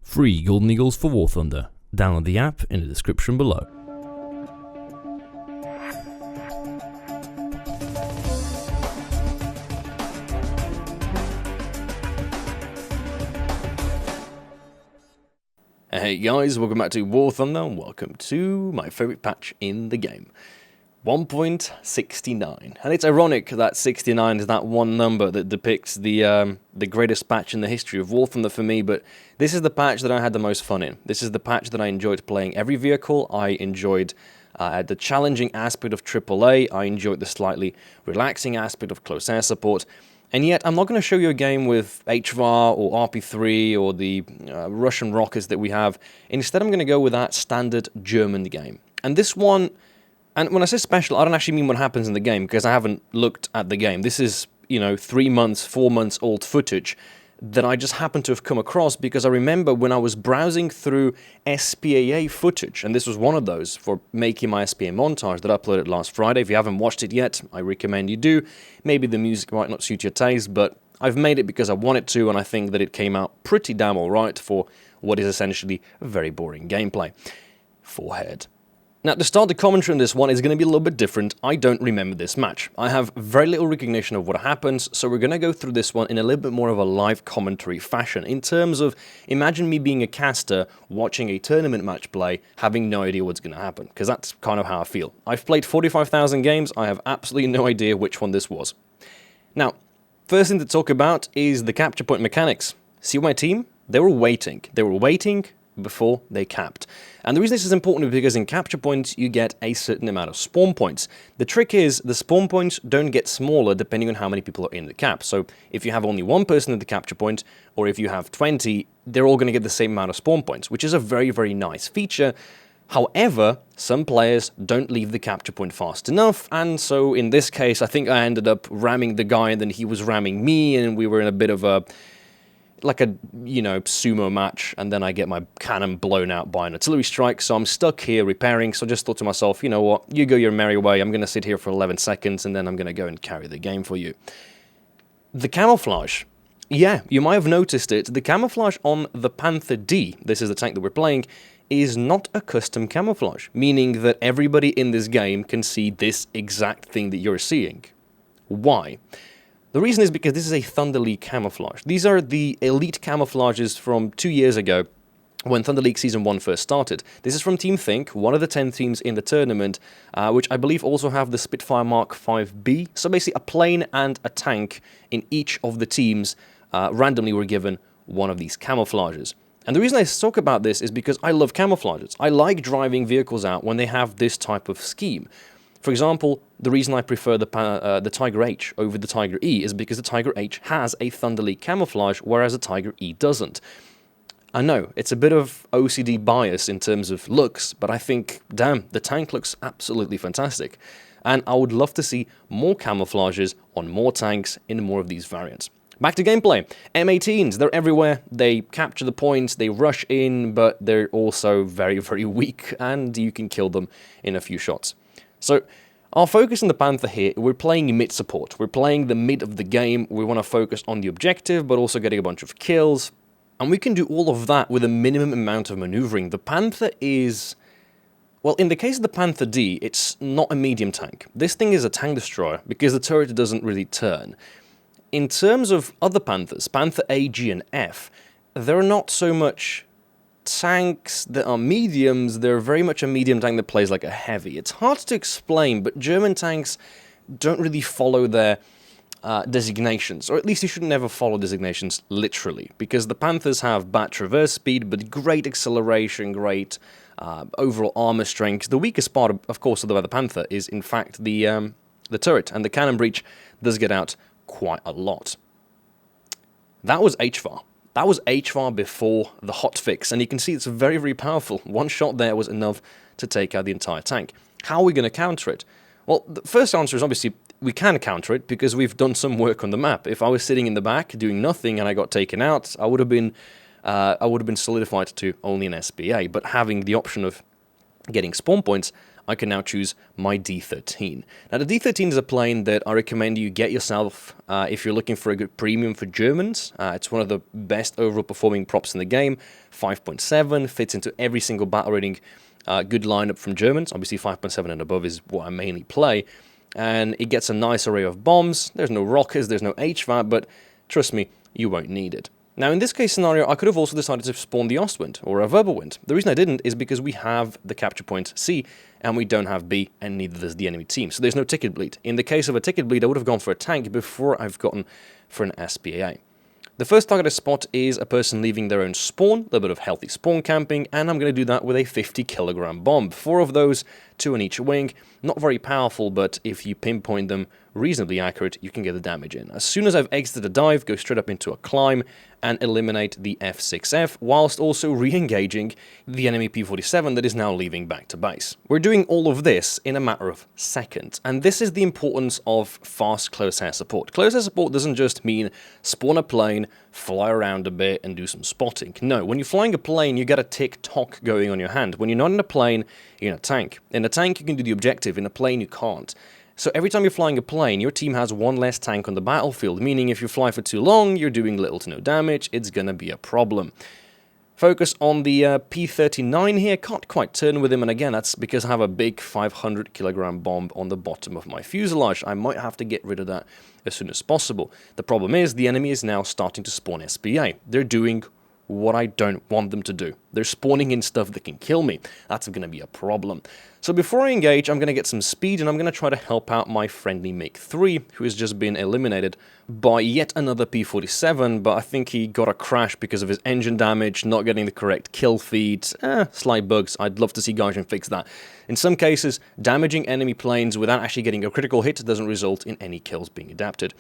Free Golden Eagles for War Thunder. Download the app in the description below. Hey guys, welcome back to War Thunder, and welcome to my favourite patch in the game. 1.69, and it's ironic that 69 is that one number that depicts the greatest patch in the history of War Thunder for me, but this is the patch that I had the most fun in. This is the patch that I enjoyed playing every vehicle. I enjoyed the challenging aspect of AAA, I enjoyed the slightly relaxing aspect of close air support, and yet I'm not going to show you a game with HVAR or RP3 or the Russian rockets that we have. Instead I'm going to go with that standard German game. And this one, and when I say special, I don't actually mean what happens in the game, because I haven't looked at the game. This is, 3 months, 4 months old footage that I just happened to have come across, because I remember when I was browsing through SPAA footage, and this was one of those for making my SPA montage that I uploaded last Friday. If you haven't watched it yet, I recommend you do. Maybe the music might not suit your taste, but I've made it because I wanted to, and I think that it came out pretty damn alright for what is essentially a very boring gameplay. Forehead. Now, to start the commentary on this one is going to be a little bit different. I don't remember this match. I have very little recognition of what happens, so we're going to go through this one in a little bit more of a live commentary fashion. In terms of, imagine me being a caster, watching a tournament match play, having no idea what's going to happen, because that's kind of how I feel. I've played 45,000 games, I have absolutely no idea which one this was. Now, first thing to talk about is the capture point mechanics. See my team? They were waiting. They were waiting before they capped. And the reason this is important is because in capture points you get a certain amount of spawn points. The trick is the spawn points don't get smaller depending on how many people are in the cap. So if you have only one person at the capture point, or if you have 20, they're all going to get the same amount of spawn points, which is a very, very nice feature. However, some players don't leave the capture point fast enough, and so in this case I think I ended up ramming the guy and then he was ramming me, and we were in a bit of a sumo match, and then I get my cannon blown out by an artillery strike, so I'm stuck here repairing. So I just thought to myself, you know what, you go your merry way, I'm going to sit here for 11 seconds, and then I'm going to go and carry the game for you. The camouflage. Yeah, you might have noticed it. The camouflage on the Panther D, this is the tank that we're playing, is not a custom camouflage, meaning that everybody in this game can see this exact thing that you're seeing. Why? The reason is because this is a Thunder League camouflage. These are the elite camouflages from 2 years ago when Thunder League Season 1 first started. This is from Team Think, one of the 10 teams in the tournament, which I believe also have the Spitfire Mark 5B. So basically a plane and a tank in each of the teams randomly were given one of these camouflages. And the reason I talk about this is because I love camouflages. I like driving vehicles out when they have this type of scheme. For example, the reason I prefer the Tiger H over the Tiger E is because the Tiger H has a Thunder League camouflage, whereas the Tiger E doesn't. I know, it's a bit of OCD bias in terms of looks, but I think, damn, the tank looks absolutely fantastic. And I would love to see more camouflages on more tanks in more of these variants. Back to gameplay. M18s, they're everywhere. They capture the points, they rush in, but they're also very, very weak, and you can kill them in a few shots. So, our focus in the Panther here, we're playing mid support. We're playing the mid of the game. We want to focus on the objective, but also getting a bunch of kills. And we can do all of that with a minimum amount of maneuvering. The Panther is... well, in the case of the Panther D, it's not a medium tank. This thing is a tank destroyer, because the turret doesn't really turn. In terms of other Panthers, Panther A, G, and F, they're not so much tanks that are mediums, they're very much a medium tank that plays like a heavy. It's hard to explain, but German tanks don't really follow their designations, or at least you should never follow designations literally, because the Panthers have bad traverse speed, but great acceleration, great overall armor strength. The weakest part, of course, of the Panther is, in fact, the turret, and the cannon breach does get out quite a lot. That was HVAR. That was HVAR before the hotfix, and you can see it's very, very powerful. One shot there was enough to take out the entire tank. How are we going to counter it? Well, the first answer is obviously we can counter it because we've done some work on the map. If I was sitting in the back doing nothing and I got taken out, I would have been solidified to only an SPA. But having the option of getting spawn points, I can now choose my D13. Now, the D13 is a plane that I recommend you get yourself if you're looking for a good premium for Germans. It's one of the best overall performing props in the game. 5.7, fits into every single battle rating good lineup from Germans. Obviously, 5.7 and above is what I mainly play. And it gets a nice array of bombs. There's no rockets, there's no HVAC, but trust me, you won't need it. Now, in this case scenario, I could have also decided to spawn the Ostwind or a Wirbelwind. The reason I didn't is because we have the capture point C, and we don't have B, and neither does the enemy team. So there's no ticket bleed. In the case of a ticket bleed, I would have gone for a tank before I've gotten for an SPAA. The first targeted spot is a person leaving their own spawn, a little bit of healthy spawn camping, and I'm going to do that with a 50 kilogram bomb. 4 of those, 2 on each wing. Not very powerful, but if you pinpoint them reasonably accurate, you can get the damage in. As soon as I've exited a dive, go straight up into a climb and eliminate the F6F, whilst also re-engaging the enemy P-47 that is now leaving back to base. We're doing all of this in a matter of seconds, and this is the importance of fast close air support. Close air support doesn't just mean spawn a plane, fly around a bit, and do some spotting. No, when you're flying a plane, you get a tick-tock going on your hand. When you're not in a plane, you're in a tank. In a tank, you can do the objective. In a plane, you can't. So every time you're flying a plane, your team has one less tank on the battlefield, meaning if you fly for too long, you're doing little to no damage, it's gonna be a problem. Focus on the P-39 here, can't quite turn with him, and again, that's because I have a big 500 kilogram bomb on the bottom of my fuselage. I might have to get rid of that as soon as possible. The problem is, the enemy is now starting to spawn SPA. They're doing what I don't want them to do. They're spawning in stuff that can kill me. That's going to be a problem. So before I engage, I'm going to get some speed, and I'm going to try to help out my friendly MiG-3, who has just been eliminated by yet another P-47, but I think he got a crash because of his engine damage, not getting the correct kill feed, slight bugs. I'd love to see Gaijin fix that. In some cases, damaging enemy planes without actually getting a critical hit doesn't result in any kills being adapted.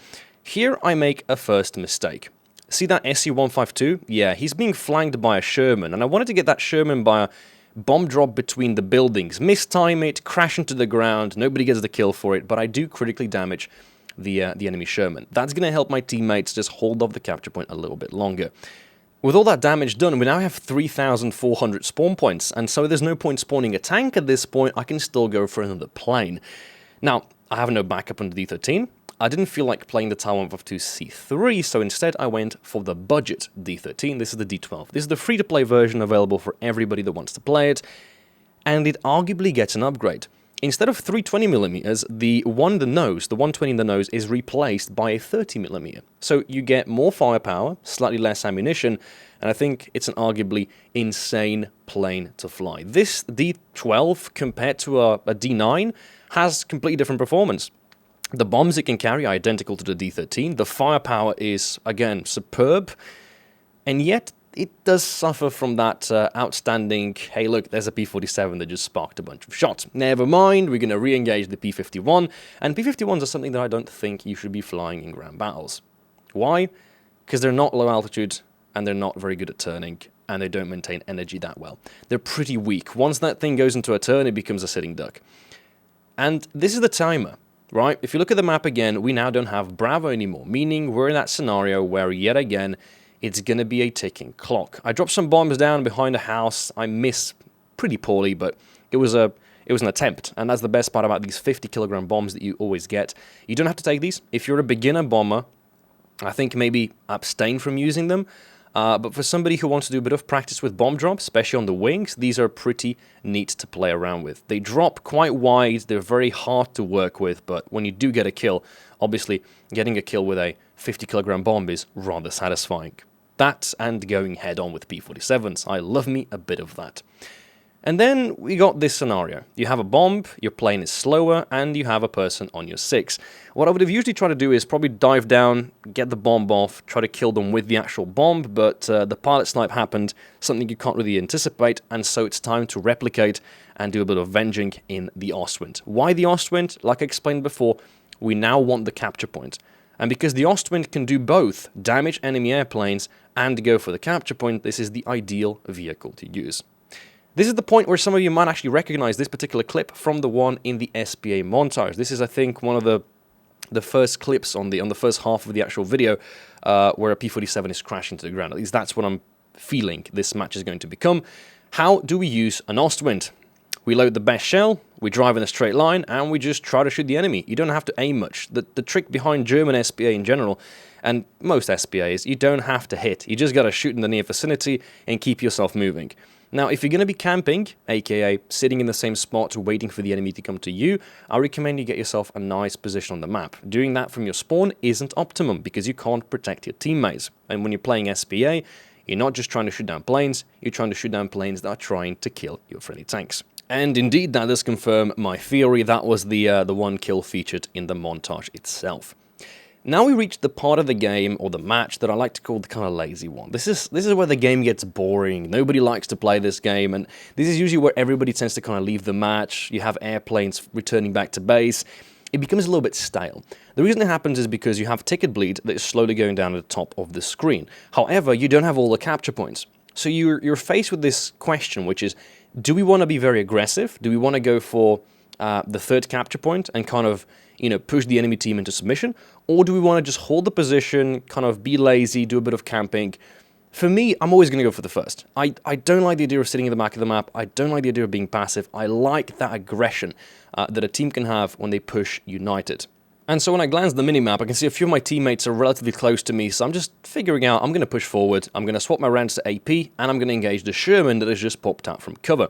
Here I make a first mistake. See that SU-152? Yeah, he's being flanked by a Sherman, and I wanted to get that Sherman by a bomb drop between the buildings. Mistime it, crash into the ground, nobody gets the kill for it, but I do critically damage the enemy Sherman. That's going to help my teammates just hold off the capture point a little bit longer. With all that damage done, we now have 3,400 spawn points, and so there's no point spawning a tank at this point. I can still go for another plane. Now, I have no backup on the D13. I didn't feel like playing the Taiwan 152C3, so instead I went for the budget D13. This is the D12. This is the free-to-play version available for everybody that wants to play it, and it arguably gets an upgrade. Instead of 320mm, the one in the nose, the 120 in the nose, is replaced by a 30mm. So you get more firepower, slightly less ammunition, and I think it's an arguably insane plane to fly. This D12, compared to a D9, has completely different performance. The bombs it can carry are identical to the D13. The firepower is, again, superb. And yet, it does suffer from that outstanding, hey look, there's a P-47 that just sparked a bunch of shots. Never mind, we're going to re-engage the P-51. And P-51s are something that I don't think you should be flying in ground battles. Why? Because they're not low altitude, and they're not very good at turning, and they don't maintain energy that well. They're pretty weak. Once that thing goes into a turn, it becomes a sitting duck. And this is the timer. Right, if you look at the map again, we now don't have Bravo anymore, meaning we're in that scenario where, yet again, it's going to be a ticking clock. I dropped some bombs down behind a house. I missed pretty poorly, but it was an attempt, and that's the best part about these 50 kilogram bombs that you always get. You don't have to take these. If you're a beginner bomber, I think maybe abstain from using them. But for somebody who wants to do a bit of practice with bomb drops, especially on the wings, these are pretty neat to play around with. They drop quite wide, they're very hard to work with, but when you do get a kill, obviously getting a kill with a 50 kilogram bomb is rather satisfying. That and going head on with P-47s, I love me a bit of that. And then we got this scenario. You have a bomb, your plane is slower, and you have a person on your 6. What I would have usually tried to do is probably dive down, get the bomb off, try to kill them with the actual bomb, but the pilot snipe happened, something you can't really anticipate, and so it's time to replicate and do a bit of avenging in the Ostwind. Why the Ostwind? Like I explained before, we now want the capture point. And because the Ostwind can do both, damage enemy airplanes and go for the capture point, this is the ideal vehicle to use. This is the point where some of you might actually recognize this particular clip from the one in the SPA montage. This is, I think, one of the first clips on the first half of the actual video where a P-47 is crashing to the ground. At least that's what I'm feeling this match is going to become. How do we use an Ostwind? We load the best shell, we drive in a straight line, and we just try to shoot the enemy. You don't have to aim much. The trick behind German SPA in general, and most SPAs, you don't have to hit. You just gotta shoot in the near vicinity and keep yourself moving. Now, if you're going to be camping, aka sitting in the same spot waiting for the enemy to come to you, I recommend you get yourself a nice position on the map. Doing that from your spawn isn't optimum because you can't protect your teammates. And when you're playing SPA, you're not just trying to shoot down planes, you're trying to shoot down planes that are trying to kill your friendly tanks. And indeed, that does confirm my theory. That was the one kill featured in the montage itself. Now we reach the part of the game, or the match, that I like to call the kind of lazy one. This is where the game gets boring. Nobody likes to play this game, and this is usually where everybody tends to kind of leave the match. You have airplanes returning back to base. It becomes a little bit stale. The reason it happens is because you have ticket bleed that is slowly going down at the top of the screen. However, you don't have all the capture points. So you're faced with this question, which is, do we want to be very aggressive? Do we want to go for the third capture point and kind of, push the enemy team into submission? Or do we want to just hold the position, kind of be lazy, do a bit of camping? For me, I'm always going to go for the first. I don't like the idea of sitting in the back of the map. I don't like the idea of being passive. I like that aggression that a team can have when they push united. And so when I glance at the minimap, I can see a few of my teammates are relatively close to me, so I'm just figuring out I'm going to push forward, I'm going to swap my rounds to AP, and I'm going to engage the Sherman that has just popped out from cover.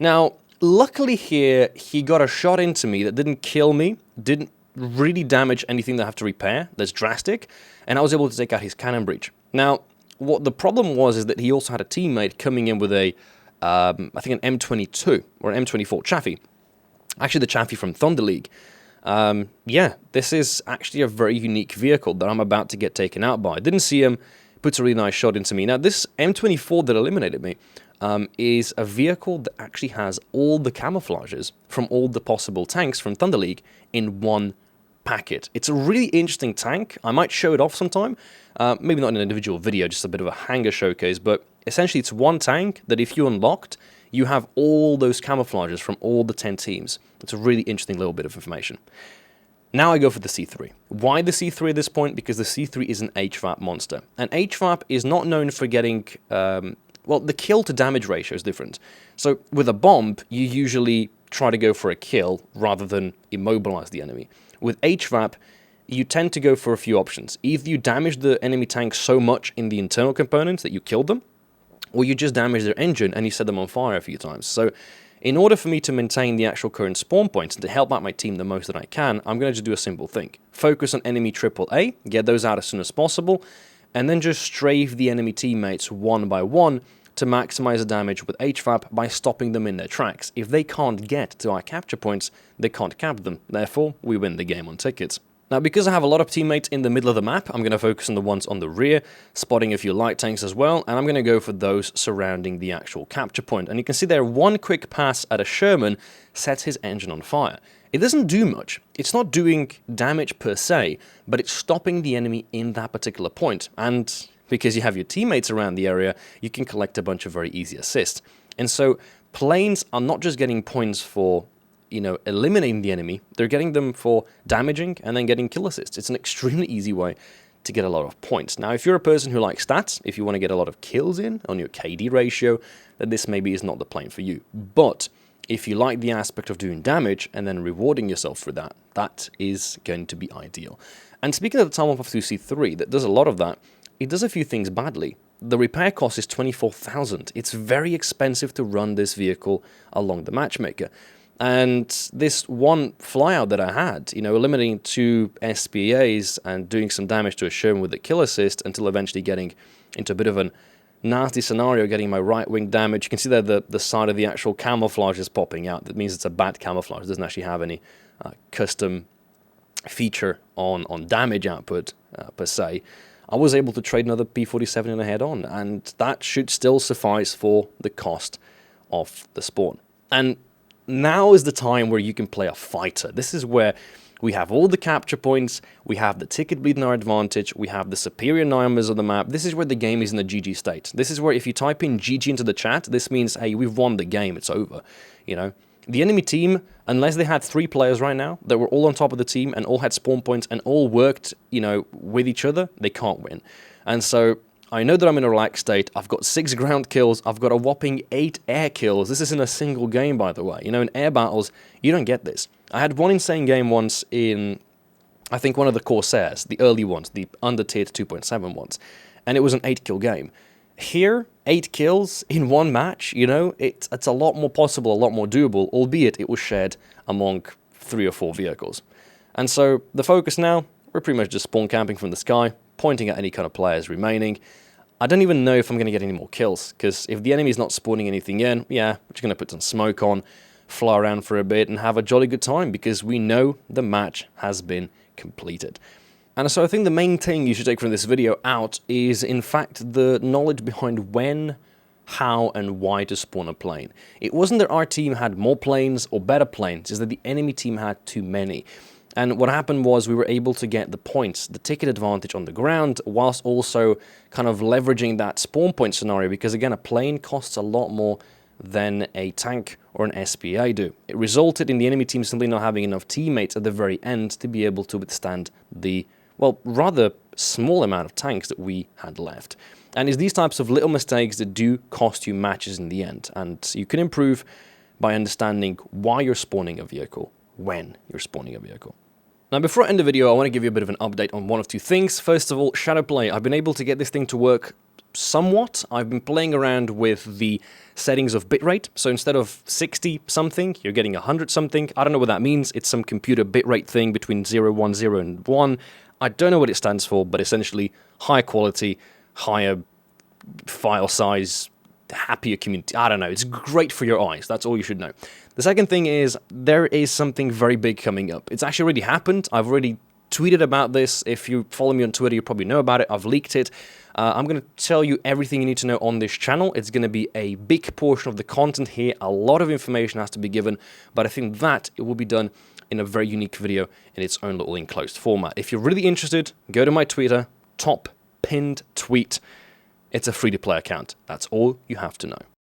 Now, luckily here, he got a shot into me that didn't kill me, didn't really damage anything that I have to repair that's drastic, and I was able to take out his cannon breach. Now, what the problem was is that he also had a teammate coming in with a, I think an M22 or an M24 Chaffee. Actually, the Chaffee from Thunder League. Yeah, this is actually a very unique vehicle that I'm about to get taken out by. I didn't see him, puts a really nice shot into me. Now, this M24 that eliminated me is a vehicle that actually has all the camouflages from all the possible tanks from Thunder League in one packet. It's a really interesting tank. I might show it off sometime. Maybe not in an individual video, just a bit of a hanger showcase, but essentially it's one tank that if you unlocked, you have all those camouflages from all the 10 teams. It's a really interesting little bit of information. Now I go for the C3. Why the C3 at this point? Because the C3 is an HVAP monster. And HVAP is not known for getting, well, the kill to damage ratio is different. So with a bomb, you usually try to go for a kill rather than immobilize the enemy. With HVAP, you tend to go for a few options. Either you damage the enemy tank so much in the internal components that you kill them, or you just damage their engine and you set them on fire a few times. So in order for me to maintain the actual current spawn points and to help out my team the most that I can, I'm going to just do a simple thing. Focus on enemy AAA, get those out as soon as possible, and then just strafe the enemy teammates one by one to maximize the damage with HVAP by stopping them in their tracks. If they can't get to our capture points, they can't cap them. Therefore, we win the game on tickets. Now, because I have a lot of teammates in the middle of the map, I'm going to focus on the ones on the rear, spotting a few light tanks as well, and I'm going to go for those surrounding the actual capture point. And you can see there, one quick pass at a Sherman sets his engine on fire. It doesn't do much. It's not doing damage per se, but it's stopping the enemy in that particular point. And because you have your teammates around the area, you can collect a bunch of very easy assists. And so planes are not just getting points for eliminating the enemy, they're getting them for damaging and then getting kill assists. It's an extremely easy way to get a lot of points. Now, if you're a person who likes stats, if you want to get a lot of kills in on your KD ratio, then this maybe is not the plane for you. But if you like the aspect of doing damage and then rewarding yourself for that, that is going to be ideal. And speaking of the Time of C3, that does a lot of that, it does a few things badly. The repair cost is 24,000. It's very expensive to run this vehicle along the matchmaker. And this one flyout that I had, eliminating 2 SPAs and doing some damage to a Sherman with the kill assist until eventually getting into a bit of a nasty scenario, getting my right wing damage. You can see there the side of the actual camouflage is popping out. That means it's a bad camouflage. It doesn't actually have any custom feature on damage output per se. I was able to trade another P47 in a head-on, and that should still suffice for the cost of the spawn. And now is the time where you can play a fighter. This is where we have all the capture points, we have the ticket bleed in our advantage, we have the superior numbers of the map. This is where the game is in the GG state. This is where if you type in GG into the chat, this means, hey, we've won the game, it's over. The enemy team, unless they had 3 players right now that were all on top of the team and all had spawn points and all worked, with each other, they can't win. And so I know that I'm in a relaxed state. I've got 6 ground kills. I've got a whopping 8 air kills. This is in a single game, by the way. You know, in air battles, you don't get this. I had one insane game once in, I think, one of the Corsairs, the early ones, the under-tiered 2.7 ones, and it was an 8-kill game. Here, 8 kills in one match, you know, it's a lot more possible, a lot more doable, albeit it was shared among 3 or 4 vehicles. And so, the focus now, we're pretty much just spawn camping from the sky, pointing at any kind of players remaining. I don't even know if I'm going to get any more kills, because if the enemy's not spawning anything in, yeah, we're just going to put some smoke on, fly around for a bit, and have a jolly good time, because we know the match has been completed. And so I think the main thing you should take from this video out is, in fact, the knowledge behind when, how, and why to spawn a plane. It wasn't that our team had more planes or better planes, it's that the enemy team had too many. And what happened was we were able to get the points, the ticket advantage on the ground, whilst also kind of leveraging that spawn point scenario, because again, a plane costs a lot more than a tank or an SPA do. It resulted in the enemy team simply not having enough teammates at the very end to be able to withstand the, well, rather small amount of tanks that we had left. And it's these types of little mistakes that do cost you matches in the end, and you can improve by understanding why you're spawning a vehicle, when you're spawning a vehicle. Now, before I end the video, I want to give you a bit of an update on one of 2 things. First of all, Shadowplay. I've been able to get this thing to work somewhat. I've been playing around with the settings of bitrate. So instead of 60 something, you're getting 100 something. I don't know what that means. It's some computer bitrate thing between 0, 1, 0, and 1. I don't know what it stands for, but essentially higher quality, higher file size, happier community. I don't know. It's great for your eyes. That's all you should know. The second thing is, there is something very big coming up. It's actually already happened. I've already tweeted about this. If you follow me on Twitter, you probably know about it. I've leaked it. I'm going to tell you everything you need to know on this channel. It's going to be a big portion of the content here. A lot of information has to be given, but I think that it will be done in a very unique video in its own little enclosed format. If you're really interested, go to my Twitter, top pinned tweet. It's a free-to-play account. That's all you have to know.